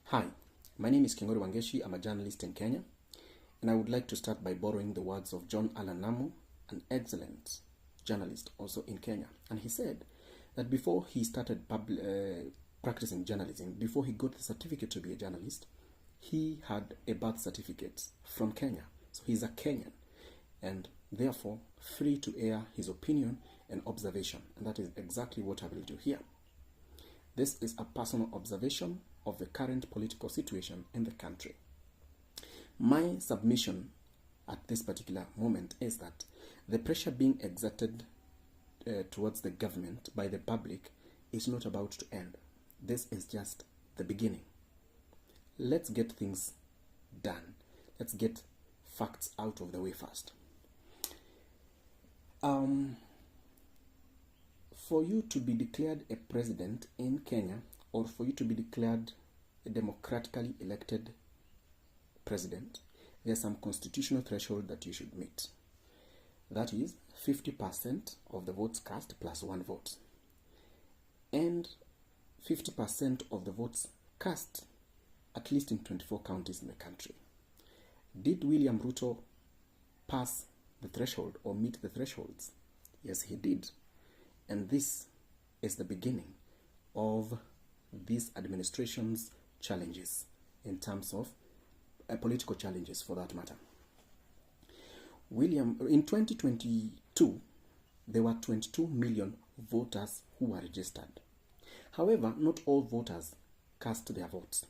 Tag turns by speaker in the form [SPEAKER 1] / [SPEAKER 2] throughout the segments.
[SPEAKER 1] Hi, my name is Kingori Wangeshi. I'm a journalist in Kenya, and I would like to start by borrowing the words of John Allan Namu, an excellent journalist also in Kenya. And he said that before he started practicing journalism, before he got the certificate to be a journalist, he had a birth certificate from Kenya. So he's a Kenyan, and therefore free to air his opinion and observation. And that is exactly what I will do here. This is a personal observation of the current political situation in the country. My submission at this particular moment is that the pressure being exerted towards the government by the public is not about to end. This is just the beginning. Let's get things done. Let's get facts out of the way first. For you to be declared a president in Kenya, or for you to be declared a democratically elected president, there's some constitutional threshold that you should meet. That is 50% of the votes cast plus one vote. And 50% of the votes cast at least in 24 counties in the country. Did William Ruto pass the threshold or meet the thresholds? Yes, he did. And this is the beginning of this administration's challenges in terms of political challenges for that matter. In 2022, there were 22 million voters who were registered. However, not all voters cast their votes.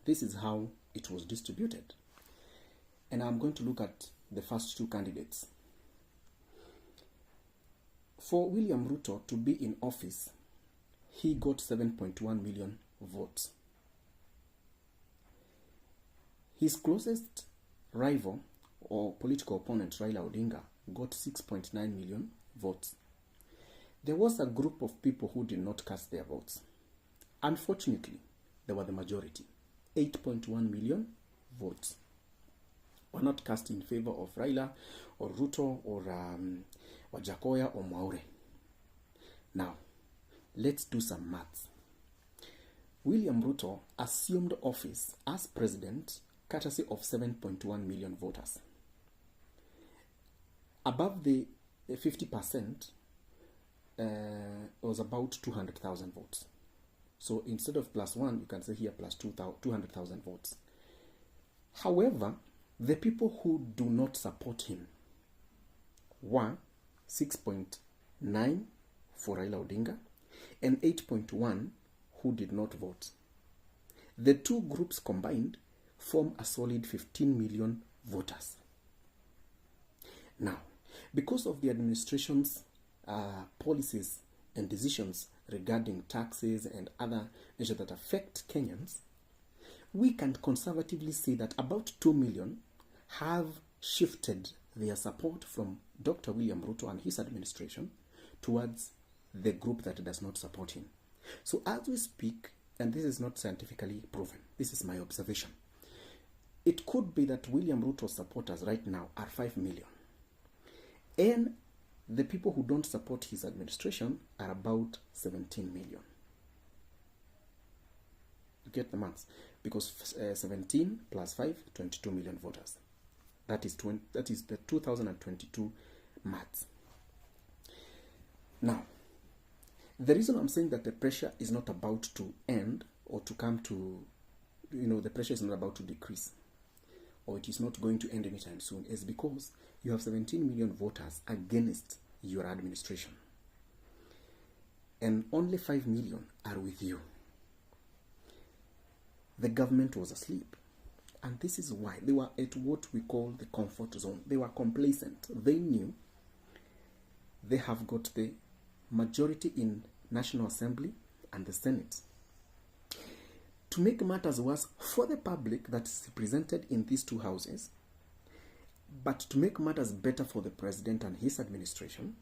[SPEAKER 1] This is how it was distributed. And I'm going to look at the first two candidates. For William Ruto to be in office, he got 7.1 million votes. His closest rival or political opponent, Raila Odinga, got 6.9 million votes. There was a group of people who did not cast their votes. Unfortunately, they were the majority. 8.1 million votes were not cast in favor of Raila or Ruto or Wajakoya or Mwaure. Now, let's do some maths. William Ruto assumed office as president courtesy of 7.1 million voters. Above the 50% was about 200,000 votes. So instead of plus one, you can say here plus 200,000 votes. However, the people who do not support him were 6.9 for Raila Odinga and 8.1 who did not vote. The two groups combined form a solid 15 million voters. Now, because of the administration's policies and decisions regarding taxes and other measures that affect Kenyans, we can conservatively say that about 2 million have shifted their support from Dr. William Ruto and his administration towards the group that does not support him. So as we speak, and this is not scientifically proven, this is my observation, it could be that William Ruto's supporters right now are 5 million. And the people who don't support his administration are about 17 million. You get the maths? Because 17 plus 5, 22 million voters. That is the 2022 maths. Now, the reason I'm saying that the pressure is not about to end or to come to, the pressure is not about to decrease, or it is not going to end anytime soon, is because you have 17 million voters against your administration. And only 5 million are with you. The government was asleep. And this is why they were at what we call the comfort zone. They were complacent. They knew they have got the majority in National Assembly and the Senate. To make matters worse for the public that is represented in these two houses, but to make matters better for the president and his administration,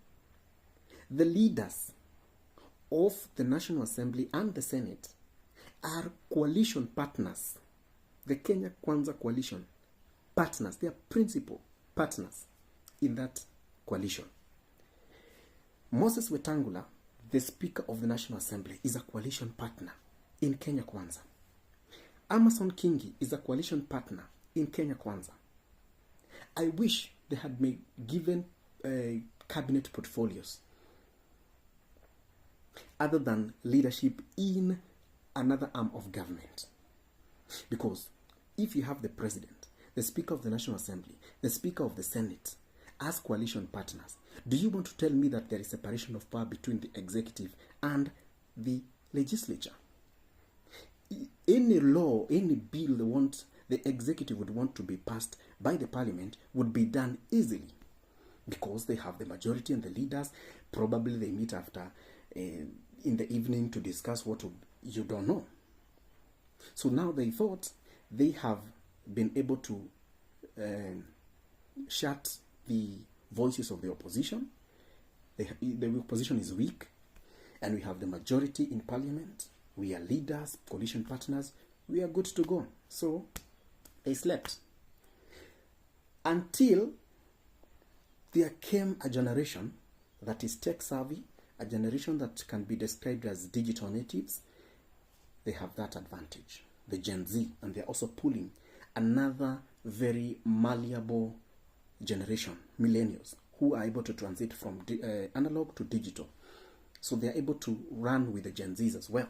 [SPEAKER 1] the leaders of the National Assembly and the Senate are coalition partners. The Kenya Kwanza coalition partners, they are principal partners in that coalition. Moses Wetangula, the Speaker of the National Assembly, is a coalition partner in Kenya Kwanza. Amason Kingi is a coalition partner in Kenya Kwanza. I wish they had given cabinet portfolios other than leadership in another arm of government. Because if you have the president, the Speaker of the National Assembly, the Speaker of the Senate as coalition partners, do you want to tell me that there is separation of power between the executive and the legislature? Any law, any bill the executive would want to be passed by the parliament would be done easily because they have the majority and the leaders. Probably they meet after in the evening to discuss what you don't know. So now they thought they have been able to shut the voices of the opposition. The opposition is weak, and we have the majority in parliament. We are leaders, coalition partners. We are good to go. So they slept until there came a generation that is tech savvy, a generation that can be described as digital natives. They have that advantage, the Gen Z, and they're also pulling another very malleable generation, millennials, who are able to transit from analog to digital. So they're able to run with the Gen Zs as well.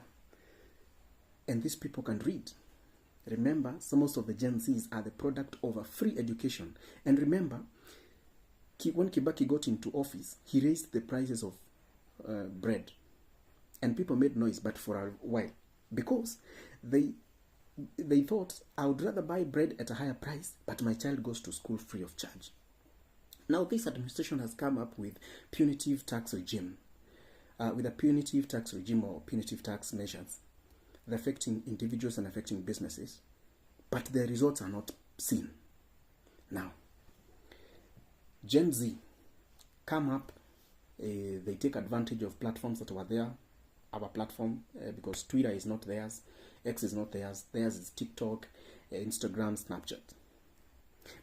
[SPEAKER 1] And these people can read. Remember, most of the Gen Zs are the product of a free education. And remember, when Kibaki got into office, he raised the prices of bread. And people made noise, but for a while. Because they thought, I would rather buy bread at a higher price, but my child goes to school free of charge. Now this administration has come up with punitive tax regime. With a punitive tax regime or punitive tax measures affecting individuals and affecting businesses, but the results are not seen. Now, Gen Z come up, they take advantage of platforms that were there, our platform, because Twitter is not theirs, X is not theirs is TikTok, Instagram, Snapchat.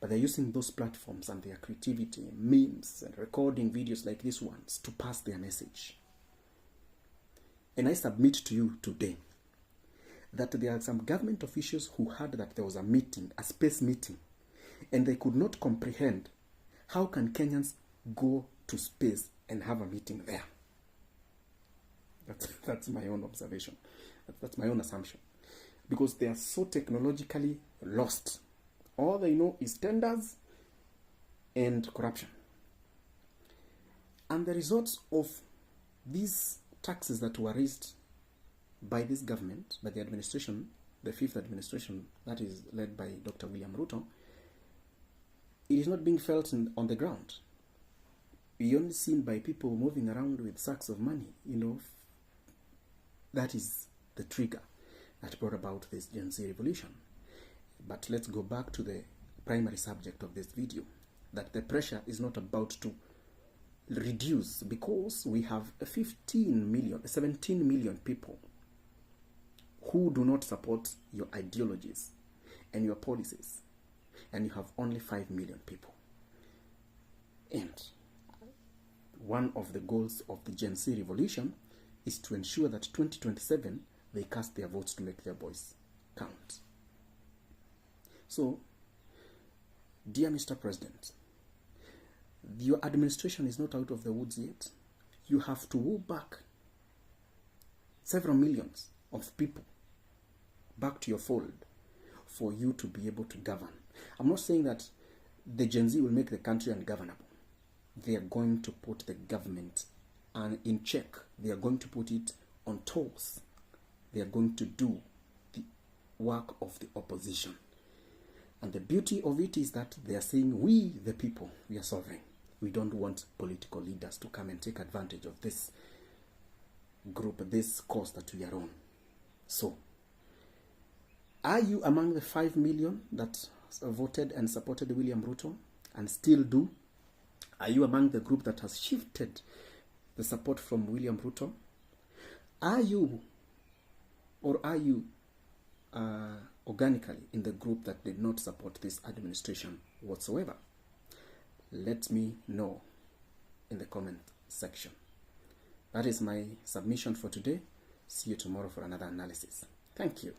[SPEAKER 1] But they're using those platforms and their creativity, memes, and recording videos like these ones to pass their message. And I submit to you today that there are some government officials who heard that there was a meeting, a space meeting, and they could not comprehend how can Kenyans go to space and have a meeting there. That's my own observation. That's my own assumption. Because they are so technologically lost. All they know is tenders and corruption. And the results of these taxes that were raised by this government, by the administration, the fifth administration that is led by Dr. William Ruto, it is not being felt on the ground. We only seen by people moving around with sacks of money, That is the trigger that brought about this Gen Z revolution. But let's go back to the primary subject of this video, that the pressure is not about to reduce because we have 17 million people who do not support your ideologies and your policies, and you have only 5 million people. And one of the goals of the Gen Z revolution is to ensure that 2027 they cast their votes to make their voice count. So, dear Mr. President, your administration is not out of the woods yet. You have to woo back several millions of people back to your fold for you to be able to govern. I'm not saying that the Gen Z will make the country ungovernable. They are going to put the government in check. They are going to put it on toes. They are going to do the work of the opposition. And the beauty of it is that they are saying, we, the people, we are sovereign. We don't want political leaders to come and take advantage of this group, this cause that we are on. So, are you among the 5 million that voted and supported William Ruto and still do? Are you among the group that has shifted the support from William Ruto? Are you organically in the group that did not support this administration whatsoever? Let me know in the comment section. That is my submission for today. See you tomorrow for another analysis. Thank you.